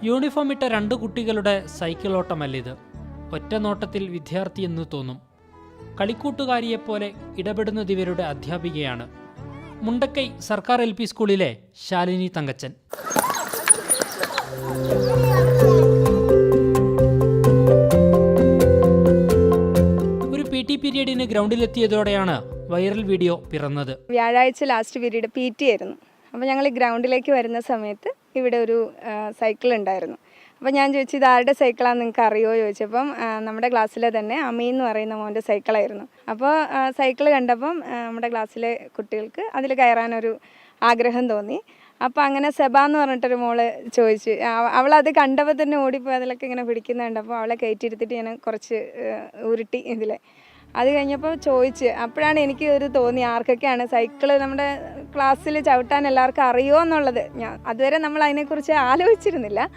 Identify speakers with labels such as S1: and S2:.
S1: Uniform ഇട്ട രണ്ട് കുട്ടികളുടെ സൈക്കിൾ ഓട്ടമല്ലിത്. ഒറ്റ നോട്ടത്തിൽ വിദ്യാർത്ഥിയെന്ന് തോന്നും. കളിക്കൂട്ടുകാരിയെപ്പോലെ ഇടപെടുന്നത് ഇവരുടെ അധ്യാപികയാണ്. മുണ്ടക്കൈ സർക്കാർ LP സ്കൂളിലെ ശാലിനി തങ്കച്ചൻ. ഒരു PT പീരീഡിന് ഗ്രൗണ്ടിലെത്തിയതോടെയാണ് വൈറൽ വീഡിയോ പിറന്നത്.
S2: വ്യാഴാഴ്ച ലാസ്റ്റ് പീരീഡ് PT ആയിരുന്നു. അപ്പോൾ ഞങ്ങൾ ഗ്രൗണ്ടിലേക്ക് വരുന്ന സമയത്ത് ഇവിടെ ഒരു സൈക്കിൾ ഉണ്ടായിരുന്നു. അപ്പോൾ ഞാൻ ചോദിച്ചു, ഇത് ആരുടെ സൈക്കിളാണെന്ന് നിങ്ങൾക്ക് അറിയുമോ ചോദിച്ചപ്പം നമ്മുടെ ക്ലാസ്സിലെ തന്നെ അമീൻ എന്ന് പറയുന്ന മോൻ്റെ സൈക്കിളായിരുന്നു. അപ്പോൾ സൈക്കിൾ കണ്ടപ്പം നമ്മുടെ ക്ലാസ്സിലെ കുട്ടികൾക്ക് അതിൽ കയറാനൊരു ആഗ്രഹം തോന്നി. അപ്പോൾ അങ്ങനെ സെബ എന്ന് പറഞ്ഞിട്ടൊരു മോള് ചോദിച്ചു. അവളത് കണ്ടപ്പോൾ തന്നെ ഓടിപ്പോയി അതിലൊക്കെ ഇങ്ങനെ പിടിക്കുന്നുണ്ട്. അപ്പോൾ അവളെ കയറ്റിയിരുത്തിട്ട് ഞാൻ കുറച്ച് ഉരുട്ടി ഇതിൽ. അത് കഴിഞ്ഞപ്പോൾ ചോദിച്ച്, അപ്പോഴാണ് എനിക്ക് ഒരു തോന്നി ആർക്കൊക്കെയാണ് സൈക്കിള് നമ്മുടെ ക്ലാസ്സിൽ ചവിട്ടാൻ എല്ലാവർക്കും അറിയുമോ എന്നുള്ളത്. അതുവരെ നമ്മൾ അതിനെക്കുറിച്ച് ആലോചിച്ചിരുന്നില്ല.